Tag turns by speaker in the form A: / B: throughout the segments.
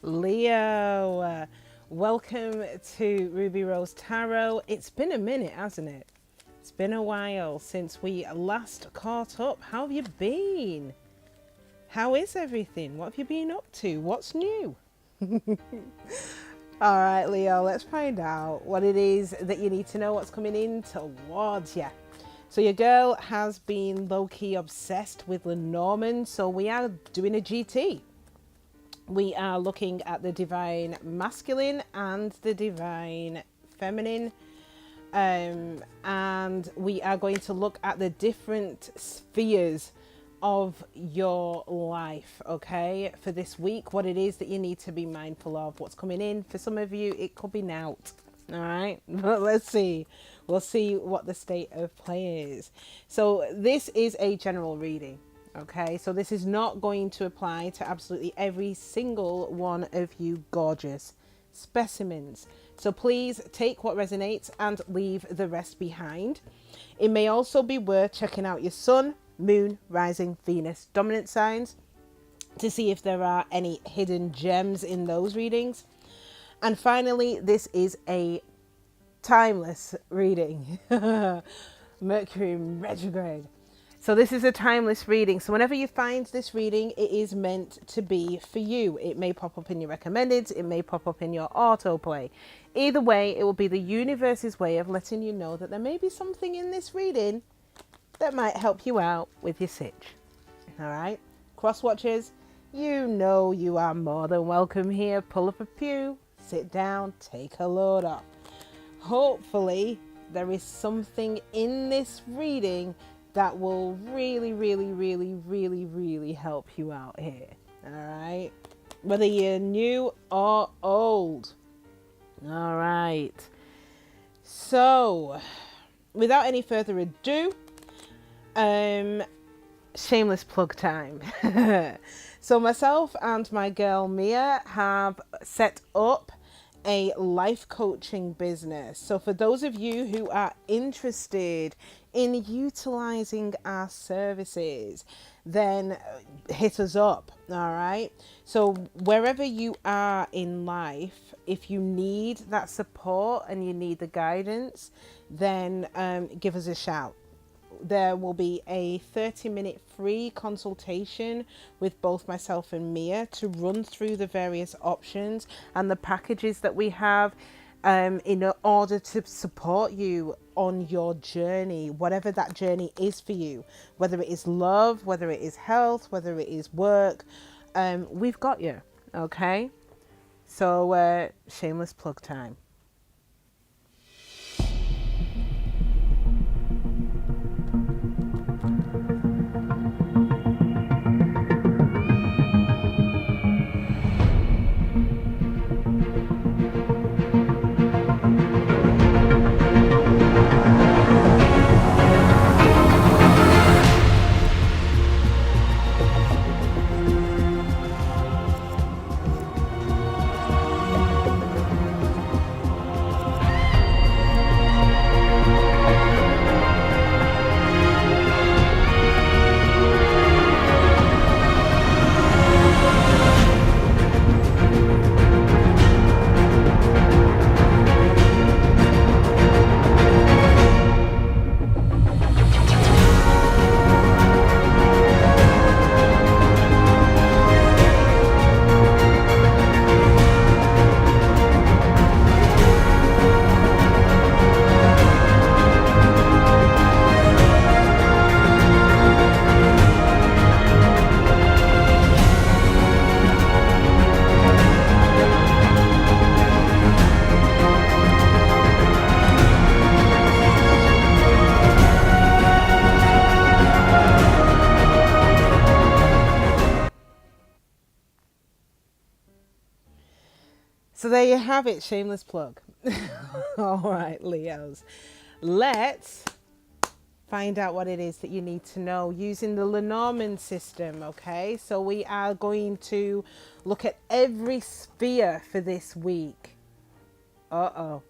A: Leo, welcome to Ruby Rose Tarot. It's been a minute, hasn't it? It's been a while since we last caught up. How have you been? How is everything? What have you been up to? What's new? All right, Leo, let's find out what it is that you need to know, what's coming in towards you. So your girl has been low-key obsessed with Lenormand, so we are doing a GT. We are looking at the divine masculine and the divine feminine. And we are going to look at the different spheres of your life, okay, for this week, what it is that you need to be mindful of, what's coming in. For some of you, it could be nout, all right? But let's see. We'll see what the state of play is. So this is a general reading. Okay, so this is not going to apply to absolutely every single one of you gorgeous specimens. So please take what resonates and leave the rest behind. It may also be worth checking out your sun, moon, rising, Venus, dominant signs to see if there are any hidden gems in those readings. And finally, this is a timeless reading. Mercury retrograde. So this is a timeless reading. So whenever you find this reading, it is meant to be for you. It may pop up in your recommendeds. It may pop up in your autoplay. Either way, it will be the universe's way of letting you know that there may be something in this reading that might help you out with your sitch. All right? Cross watchers, you know you are more than welcome here. Pull up a pew, sit down, take a load off. Hopefully, there is something in this reading that will really help you out here. All right, whether you're new or old. All right, so without any further ado, shameless plug time. So myself and my girl Mia have set up a life coaching business. So for those of you who are interested in utilizing our services, then hit us up. All right, so wherever you are in life, if you need that support and you need the guidance, then give us a shout. There will be a 30-minute free consultation with both myself and Mia to run through the various options and the packages that we have in order to support you on your journey, whatever that journey is for you, whether it is love, whether it is health, whether it is work, we've got you, okay? So shameless plug time. So there you have it, shameless plug. All right, Leos, let's find out what it is that you need to know using the Lenormand system, okay? So we are going to look at every sphere for this week. Uh-oh.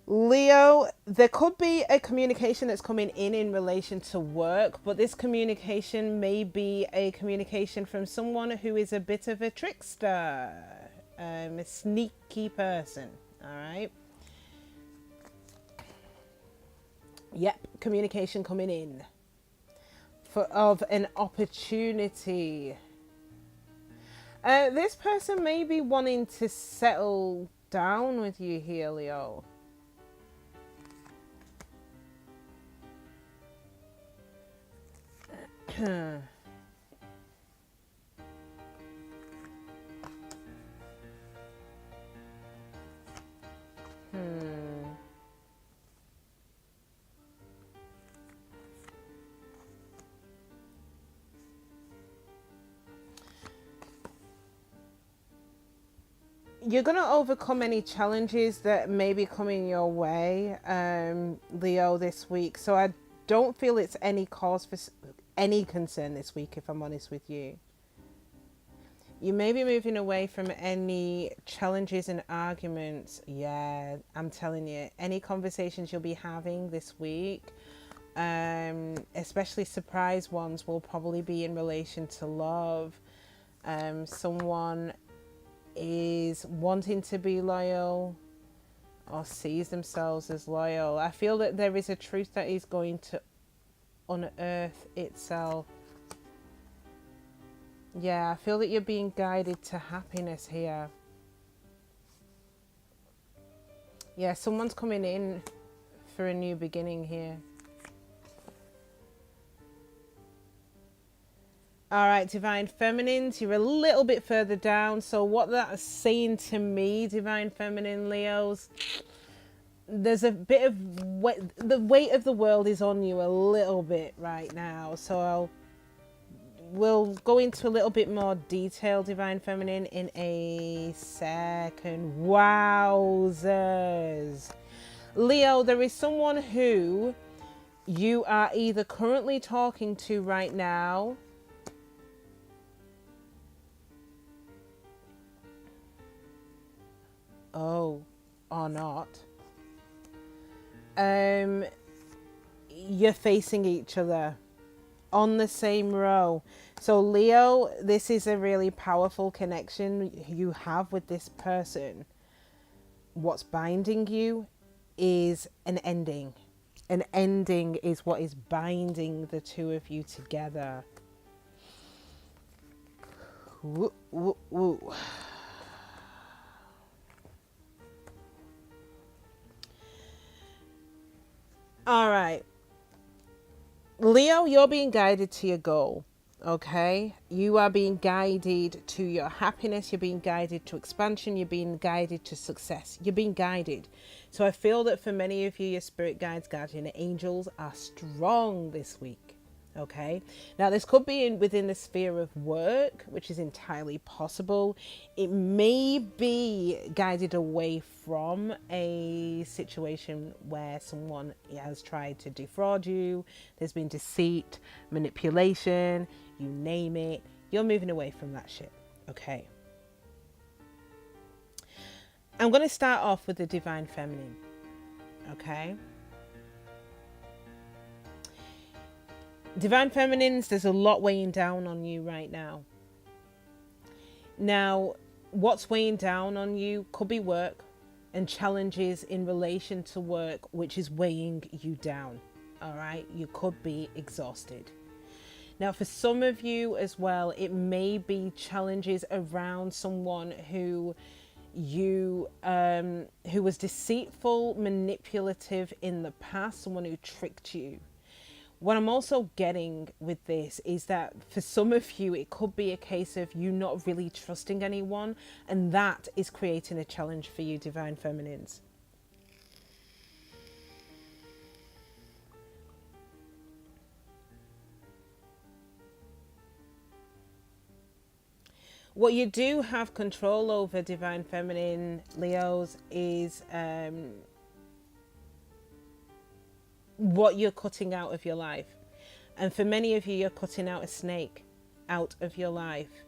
A: Leo, there could be a communication that's coming in relation to work, but this communication may be a communication from someone who is a bit of a trickster, a sneaky person. All right. Yep, communication coming in of an opportunity. This person may be wanting to settle down with you here, Leo. Hmm. You're going to overcome any challenges that may be coming your way, Leo, this week. So I don't feel it's any cause for any concern this week, if I'm honest with you. You may be moving away from any challenges and arguments. Yeah, I'm telling you, any conversations you'll be having this week, especially surprise ones, will probably be in relation to love. Someone is wanting to be loyal or sees themselves as loyal. I feel that there is a truth that is going to unearth itself. Yeah, I feel that you're being guided to happiness here. Yeah, someone's coming in for a new beginning here. All right, Divine Feminines, you're a little bit further down. So what that's saying to me, Divine Feminine Leos, there's a bit of the weight of the world is on you a little bit right now. So we'll go into a little bit more detail, Divine Feminine, in a second. Wowzers. Leo, there is someone who you are either currently talking to right now, or not. You're facing each other on the same row. So Leo, this is a really powerful connection you have with this person. What's binding you is an ending. An ending is what is binding the two of you together. Woo, woo, woo. All right. Leo, you're being guided to your goal. Okay, you are being guided to your happiness, you're being guided to expansion, you're being guided to success, you're being guided. So I feel that for many of you, your spirit guides, guardian angels are strong this week. Okay, now this could be within the sphere of work, which is entirely possible. It may be guided away from a situation where someone has tried to defraud you. There's been deceit, manipulation, you name it. You're moving away from that shit. Okay, I'm going to start off with the Divine Feminine. Okay, Divine Feminines, there's a lot weighing down on you right now. Now, what's weighing down on you could be work and challenges in relation to work, which is weighing you down. All right, you could be exhausted. Now, for some of you as well, it may be challenges around someone who was deceitful, manipulative in the past, someone who tricked you. What I'm also getting with this is that for some of you, it could be a case of you not really trusting anyone, and that is creating a challenge for you, Divine Feminines. What you do have control over, Divine Feminine Leos, is what you're cutting out of your life. And for many of you, you're cutting out a snake out of your life.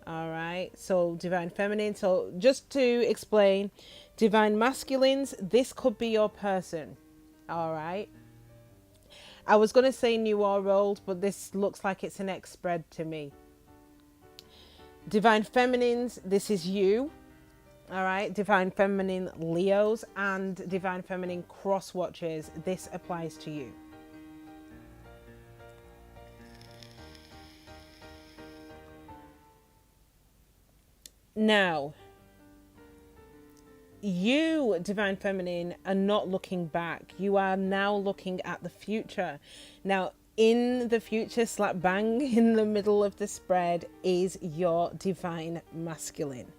A: All right, so divine feminine. So just to explain, divine masculines, this could be your person. All right. I was going to say new or old, but this looks like it's an X spread to me. Divine feminines, this is you. All right. Divine feminine Leos and divine feminine cross watchers, this applies to you. Now, you, divine feminine, are not looking back. You are now looking at the future. Now, in the future, slap bang in the middle of the spread, is your divine masculine.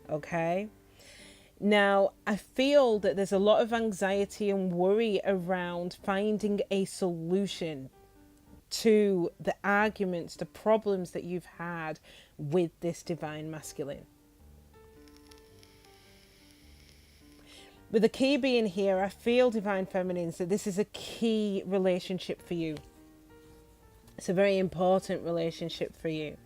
A: Okay? Now, I feel that there's a lot of anxiety and worry around finding a solution to the arguments, the problems that you've had with this divine masculine. With the key being here, I feel, divine feminines, that this is a key relationship for you. It's a very important relationship for you.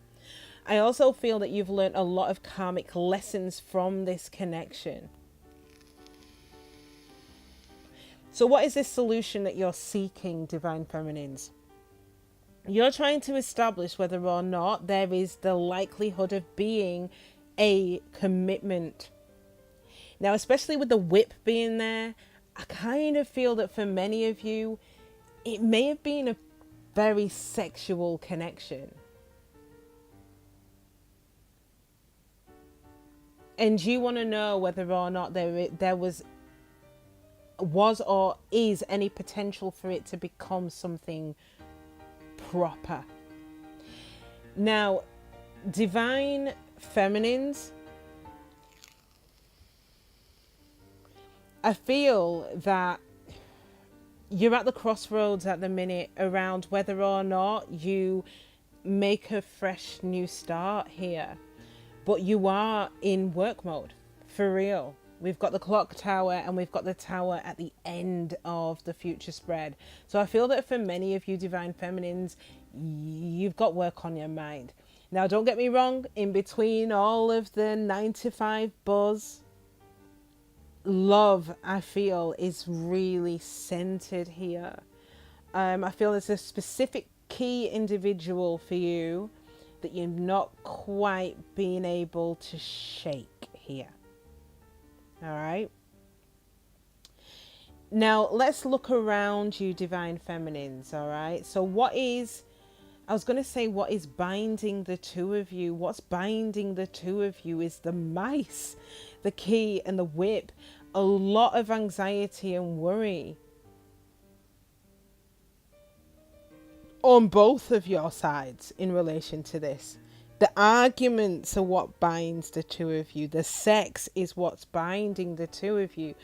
A: I also feel that you've learned a lot of karmic lessons from this connection. So what is this solution that you're seeking, divine feminines? You're trying to establish whether or not there is the likelihood of being a commitment. Now, especially with the whip being there, I kind of feel that for many of you, it may have been a very sexual connection. And you want to know whether or not there was or is any potential for it to become something proper. Now, divine feminines, I feel that you're at the crossroads at the minute around whether or not you make a fresh new start here. But you are in work mode, for real. We've got the clock tower and we've got the tower at the end of the future spread. So I feel that for many of you divine feminines, you've got work on your mind. Now, don't get me wrong, in between all of the 9-to-5 buzz, love, I feel, is really centered here. I feel there's a specific key individual for you that you're not quite being able to shake here. All right. Now, let's look around you, divine feminines. All right. So what is binding the two of you? What's binding the two of you is the mice, the key, and the whip. A lot of anxiety and worry on both of your sides in relation to this. The arguments are what binds the two of you. The sex is what's binding the two of you.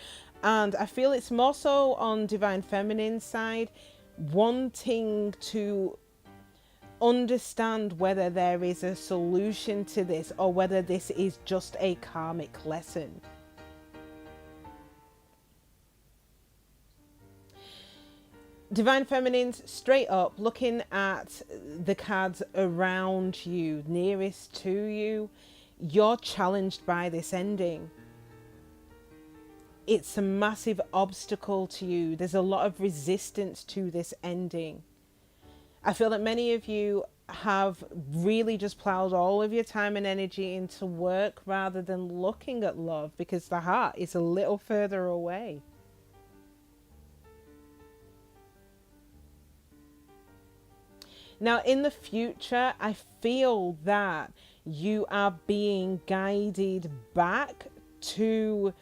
A: And I feel it's more so on divine feminine's side, wanting to understand whether there is a solution to this or whether this is just a karmic lesson. Divine feminines, straight up, looking at the cards around you, nearest to you, you're challenged by this ending. It's a massive obstacle to you. There's a lot of resistance to this ending. I feel that many of you have really just plowed all of your time and energy into work rather than looking at love because the heart is a little further away. Now, in the future, I feel that you are being guided back to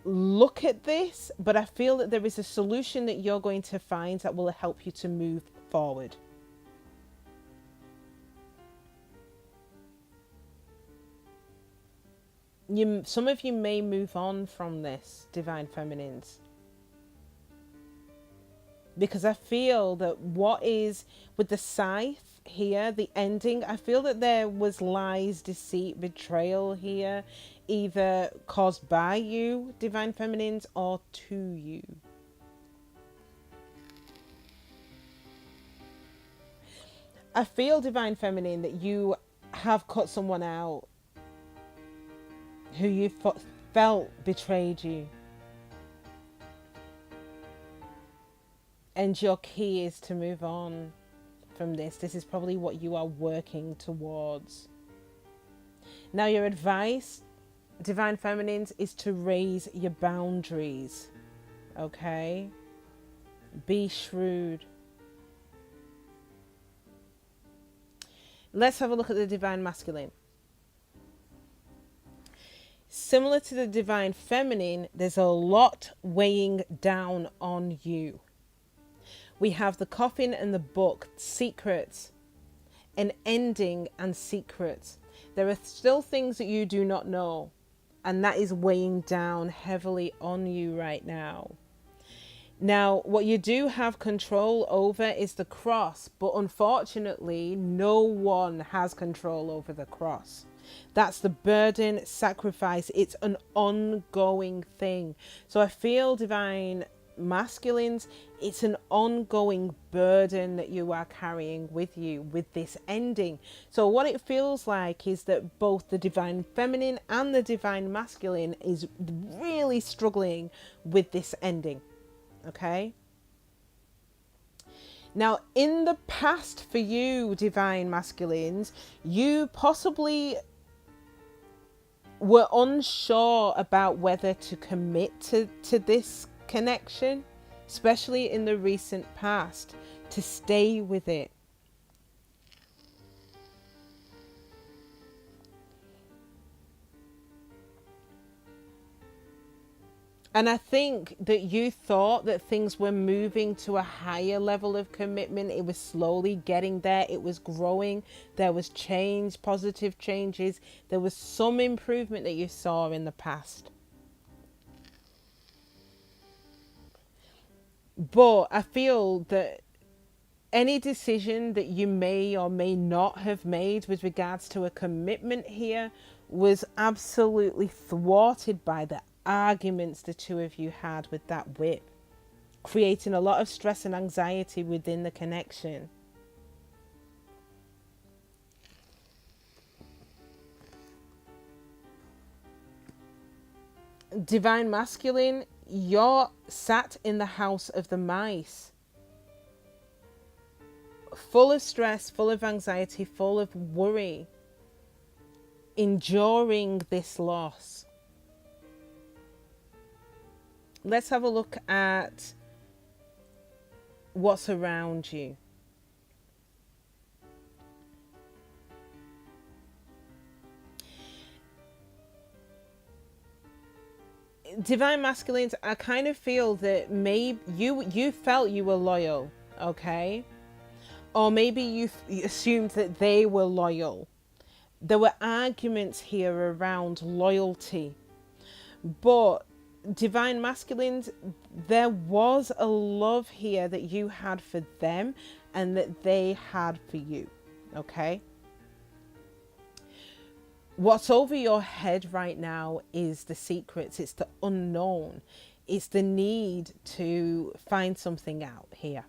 A: look at this, but I feel that there is a solution that you're going to find that will help you to move forward. Some of you may move on from this, divine feminines. Because I feel that what is with the scythe here, the ending, I feel that there was lies, deceit, betrayal here, either caused by you, divine feminines, or to you. I feel, divine feminine, that you have cut someone out who you felt betrayed you. And your key is to move on from this. This is probably what you are working towards. Now, your advice, Divine Feminines, is to raise your boundaries. Okay? Be shrewd. Let's have a look at the Divine Masculine. Similar to the Divine Feminine, there's a lot weighing down on you. We have the Coffin and the Book, secrets, an ending and secrets. There are still things that you do not know, and that is weighing down heavily on you right now. Now, what you do have control over is the cross, but unfortunately, no one has control over the cross. That's the burden, sacrifice. It's an ongoing thing. So I feel, Divine Masculines, it's an ongoing burden that you are carrying with you with this ending. So what it feels like is that both the Divine Feminine and the Divine Masculine is really struggling with this ending. Okay? Now, in the past for you, Divine Masculines, you possibly were unsure about whether to commit to this connection, especially in the recent past, to stay with it. And I think that you thought that things were moving to a higher level of commitment. It was slowly getting there. It was growing. There was change, positive changes. There was some improvement that you saw in the past. But I feel that any decision that you may or may not have made with regards to a commitment here was absolutely thwarted by the arguments the two of you had with that whip, creating a lot of stress and anxiety within the connection. Divine Masculine, you're sat in the house of the mice, full of stress, full of anxiety, full of worry, enduring this loss. Let's have a look at what's around you. Divine Masculines, I kind of feel that maybe you felt you were loyal, okay? Or maybe you assumed that they were loyal. There were arguments here around loyalty. But Divine Masculines, there was a love here that you had for them and that they had for you, okay? What's over your head right now is the secrets. It's the unknown. It's the need to find something out here.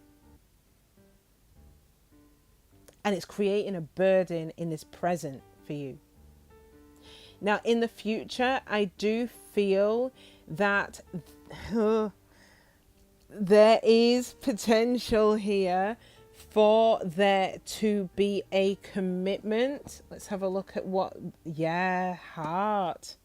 A: And it's creating a burden in this present for you. Now, in the future, I do feel that there is potential here for there to be a commitment. Let's have a look at what, heart.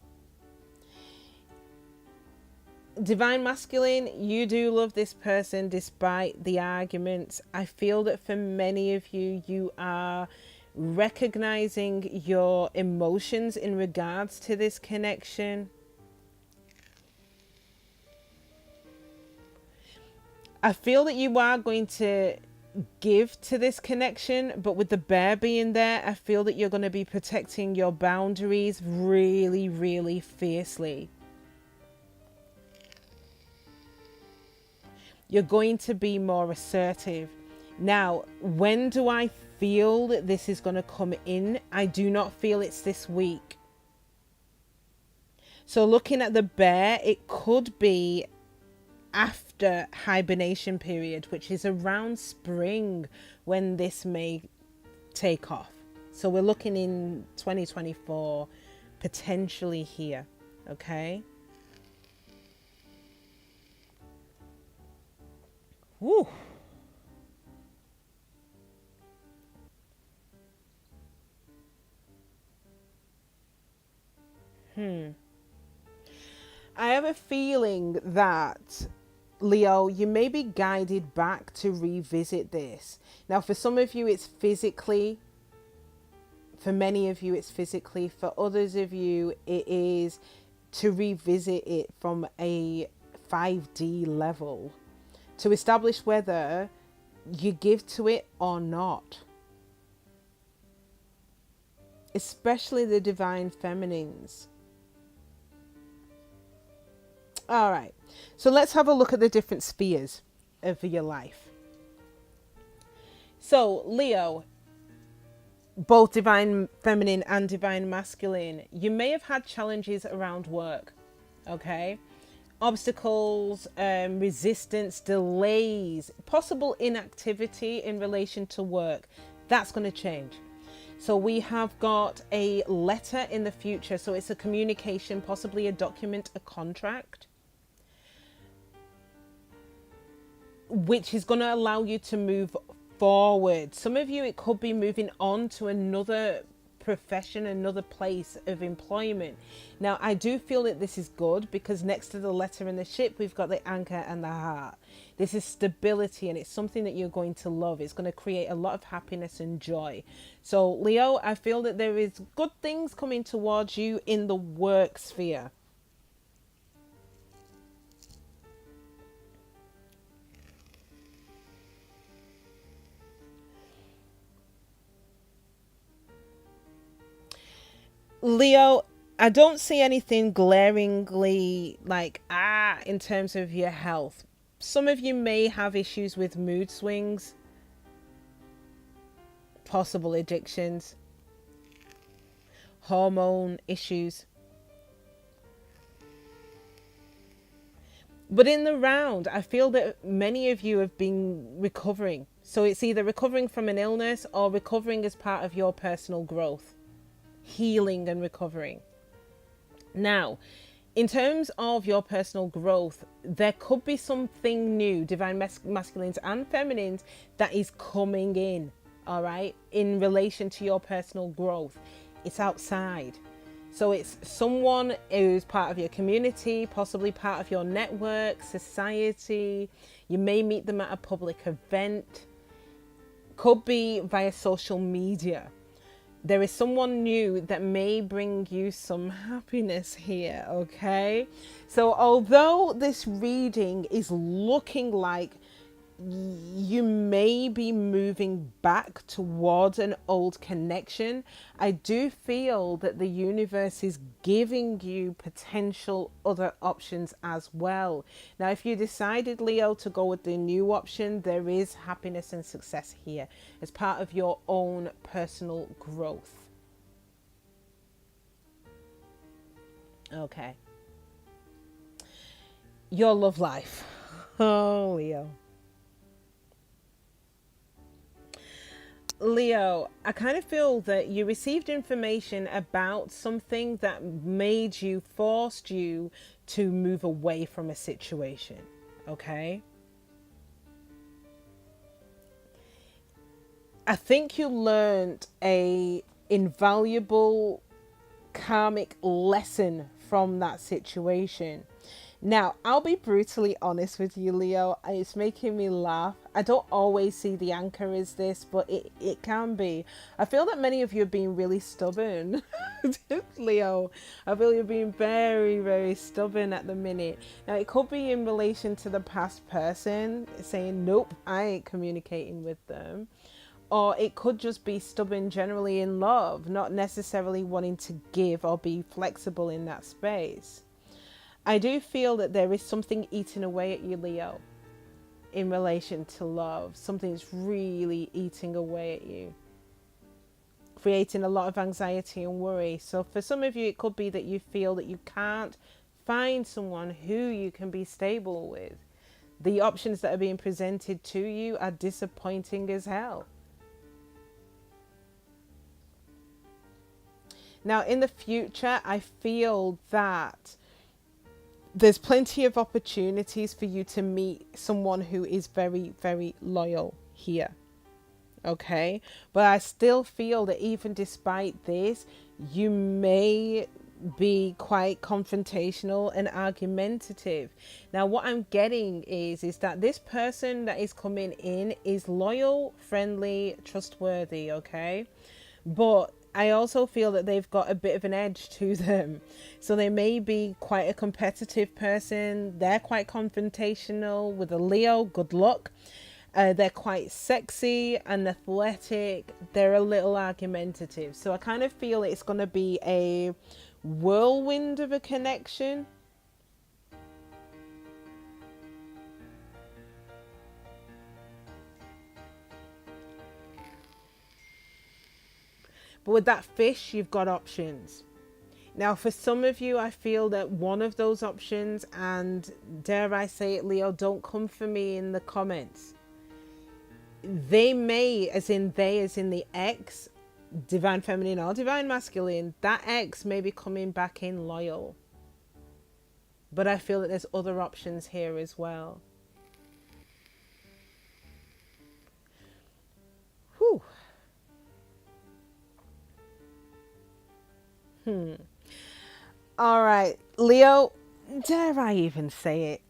A: Divine Masculine, you do love this person despite the arguments. I feel that for many of you, you are recognizing your emotions in regards to this connection. I feel that you are going to give to this connection, but with the bear being there, I feel that you're going to be protecting your boundaries really, really fiercely. You're going to be more assertive. Now, when do I feel that this is going to come in? I do not feel it's this week. So looking at the bear, it could be after hibernation period, which is around spring when this may take off. So we're looking in 2024 potentially here. Okay. Woo. I have a feeling that, Leo, you may be guided back to revisit this. Now, for some of you, it's physically. For many of you, it's physically. For others of you, it is to revisit it from a 5D level to establish whether you give to it or not. Especially the divine feminines. All right, so let's have a look at the different spheres of your life. So, Leo, both divine feminine and divine masculine, you may have had challenges around work, okay? Obstacles, resistance, delays, possible inactivity in relation to work. That's going to change. So we have got a letter in the future. So it's a communication, possibly a document, a contract, which is going to allow you to move forward. Some of you, it could be moving on to another profession, another place of employment. Now, I do feel that this is good because next to the letter and the ship, we've got the anchor and the heart. This is stability, and it's something that you're going to love. It's going to create a lot of happiness and joy. So, Leo, I feel that there is good things coming towards you in the work sphere. Leo, I don't see anything glaringly like, in terms of your health. Some of you may have issues with mood swings, possible addictions, hormone issues. But in the round, I feel that many of you have been recovering. So it's either recovering from an illness or recovering as part of your personal growth. Healing and recovering. Now, in terms of your personal growth, there could be something new, divine masculines and feminines, that is coming in, all right, in relation to your personal growth. It's outside. So it's someone who's part of your community, possibly part of your network, society. You may meet them at a public event. Could be via social media. There is someone new that may bring you some happiness here, okay? So although this reading is looking like you may be moving back towards an old connection, I do feel that the universe is giving you potential other options as well. Now, if you decided, Leo, to go with the new option, there is happiness and success here as part of your own personal growth. Okay. Your love life. Oh, Leo. Leo, I kind of feel that you received information about something that forced you to move away from a situation, okay? I think you learned a invaluable karmic lesson from that situation. Now, I'll be brutally honest with you, Leo, and it's making me laugh. I don't always see the anchor as this, but it can be. I feel that many of you are being really stubborn. Leo, I feel you're being very, very stubborn at the minute. Now, it could be in relation to the past person saying, nope, I ain't communicating with them. Or it could just be stubborn generally in love, not necessarily wanting to give or be flexible in that space. I do feel that there is something eating away at you, Leo, in relation to love. Something's really eating away at you, creating a lot of anxiety and worry. So for some of you, it could be that you feel that you can't find someone who you can be stable with. The options that are being presented to you are disappointing as hell. Now, in the future, I feel that there's plenty of opportunities for you to meet someone who is very, very loyal here. Okay, but I still feel that even despite this, you may be quite confrontational and argumentative. Now, what I'm getting is that this person that is coming in is loyal, friendly, trustworthy. Okay, but I also feel that they've got a bit of an edge to them. So they may be quite a competitive person. They're quite confrontational. With a Leo, good luck. They're quite sexy and athletic. They're a little argumentative. So I kind of feel it's going to be a whirlwind of a connection. But with that fish, you've got options. Now, for some of you, I feel that one of those options, and dare I say it, Leo, don't come for me in the comments. They may, as in the ex, divine feminine or divine masculine, that ex may be coming back in loyal. But I feel that there's other options here as well. Whew. All right, Leo, dare I even say it?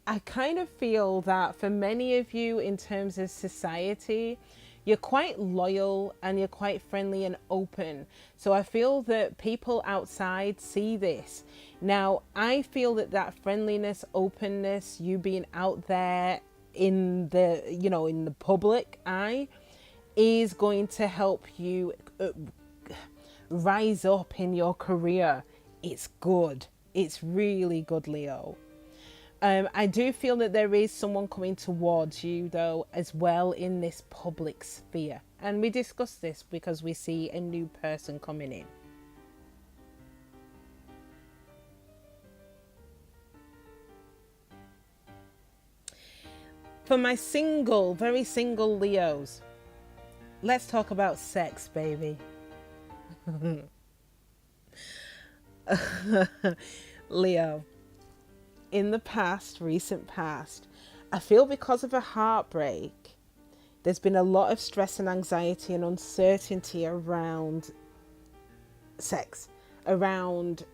A: I kind of feel that for many of you in terms of society, you're quite loyal and you're quite friendly and open. So I feel that people outside see this. Now, I feel that that friendliness, openness, you being out there in the, in the public eye is going to help you rise up in your career. It's good. It's really good, Leo. I do feel that there is someone coming towards you, though, as well in this public sphere. And we discuss this because we see a new person coming in. For my single, very single Leos, let's talk about sex, baby. Leo, in the past, recent past, I feel because of a heartbreak, there's been a lot of stress and anxiety and uncertainty around sex, around,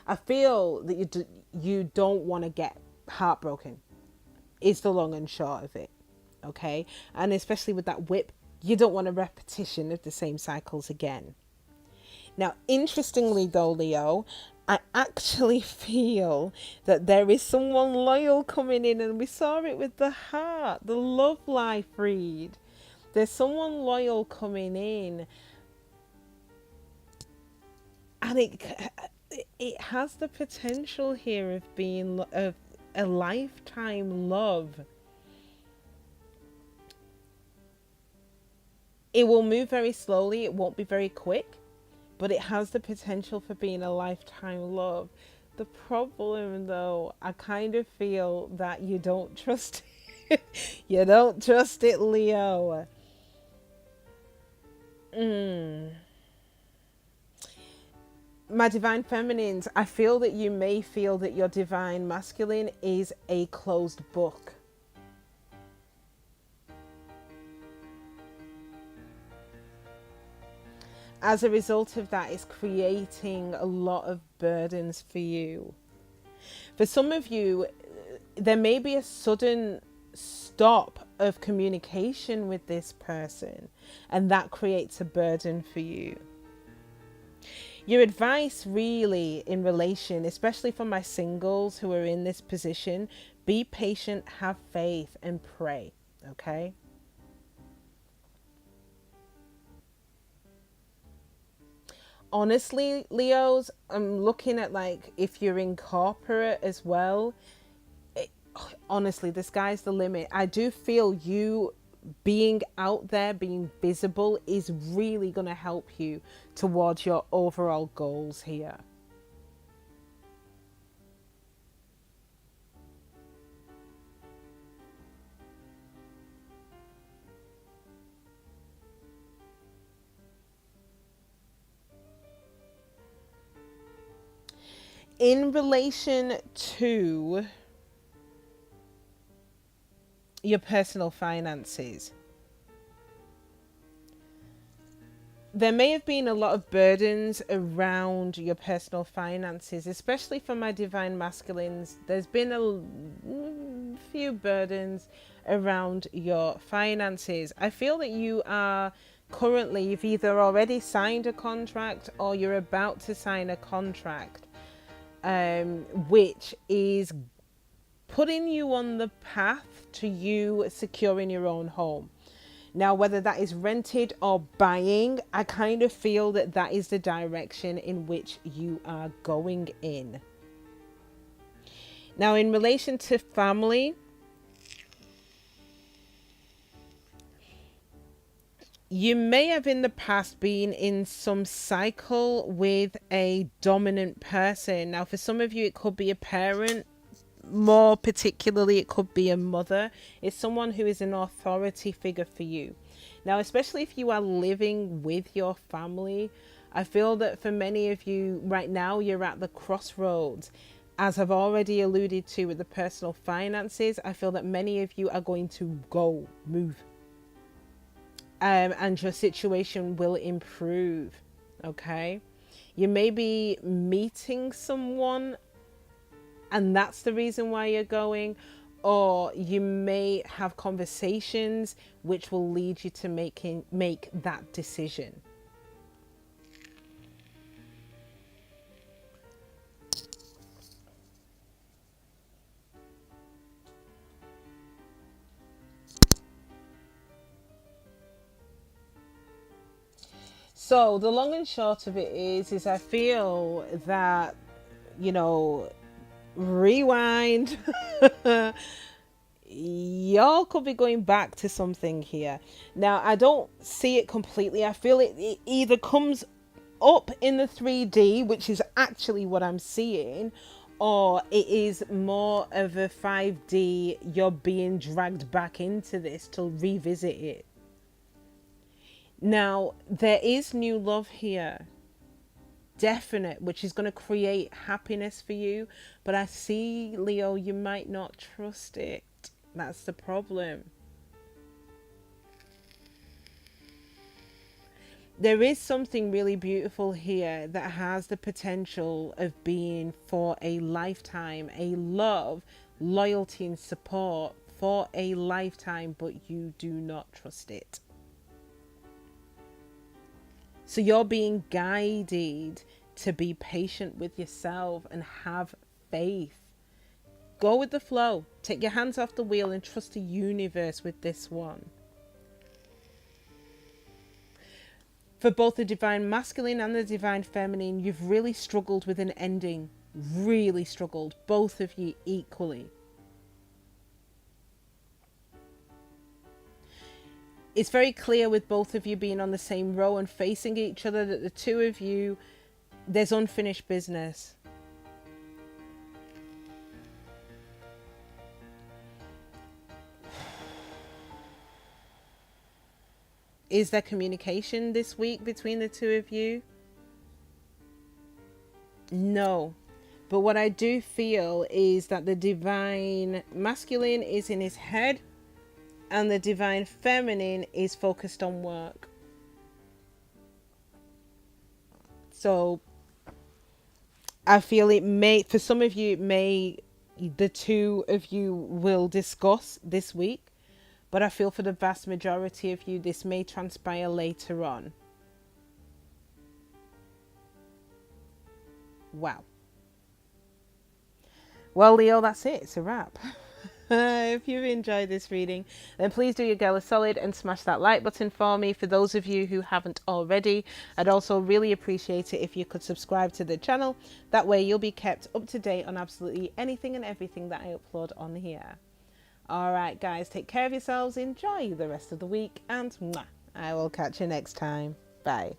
A: I feel that you don't want to get heartbroken, is the long and short of it, okay? And especially with that whip, you don't want a repetition of the same cycles again. Now, interestingly though, Leo, I actually feel that there is someone loyal coming in, and we saw it with the heart, the love life read. There's someone loyal coming in, and it has the potential here of being a lifetime love. It will move very slowly. It won't be very quick. But it has the potential for being a lifetime love. The problem, though, I kind of feel that you don't trust it. You don't trust it, Leo. My divine feminines, I feel that you may feel that your divine masculine is a closed book. As a result of that, it's creating a lot of burdens for you. For some of you, there may be a sudden stop of communication with this person, and that creates a burden for you. Your advice really in relation, especially for my singles who are in this position, be patient, have faith, and pray, okay? Honestly, Leos, I'm looking at like if you're in corporate as well. Honestly, the sky's the limit. I do feel you being out there, being visible is really going to help you towards your overall goals here. In relation to your personal finances, there may have been a lot of burdens around your personal finances, especially for my divine masculines. There's been a few burdens around your finances. I feel that you are currently, you've either already signed a contract or you're about to sign a contract, which is putting you on the path to you securing your own home. Now, whether that is rented or buying, I kind of feel that that is the direction in which you are going in. Now, in relation to family, you may have in the past been in some cycle with a dominant person. Now, for some of you, it could be a parent. More particularly, it could be a mother. It's someone who is an authority figure for you. Now, especially if you are living with your family, I feel that for many of you right now, you're at the crossroads. As I've already alluded to with the personal finances, I feel that many of you are going to move. And your situation will improve, okay? You may be meeting someone and that's the reason why you're going, or you may have conversations which will lead you to make that decision. So the long and short of it is I feel that, rewind. Y'all could be going back to something here. Now, I don't see it completely. I feel it either comes up in the 3D, which is actually what I'm seeing, or it is more of a 5D. You're being dragged back into this to revisit it. Now, there is new love here. Definite, which is going to create happiness for you, but I see, Leo, you might not trust it. That's the problem. There is something really beautiful here that has the potential of being for a lifetime, a love, loyalty and support for a lifetime, but you do not trust it. So you're being guided to be patient with yourself and have faith. Go with the flow. Take your hands off the wheel and trust the universe with this one. For both the divine masculine and the divine feminine, you've really struggled with an ending. Really struggled. Both of you equally. It's very clear with both of you being on the same row and facing each other that the two of you, there's unfinished business. Is there communication this week between the two of you? No. But what I do feel is that the divine masculine is in his head and the divine feminine is focused on work. So I feel it may, for some of you, the two of you will discuss this week. But I feel for the vast majority of you, this may transpire later on. Wow. Well, Leo, that's it. It's a wrap. If you've enjoyed this reading, then please do your girl a solid and smash that like button for me. For those of you who haven't already, I'd also really appreciate it if you could subscribe to the channel. That way you'll be kept up to date on absolutely anything and everything that I upload on here. All right, guys, take care of yourselves. Enjoy the rest of the week, and I will catch you next time. Bye.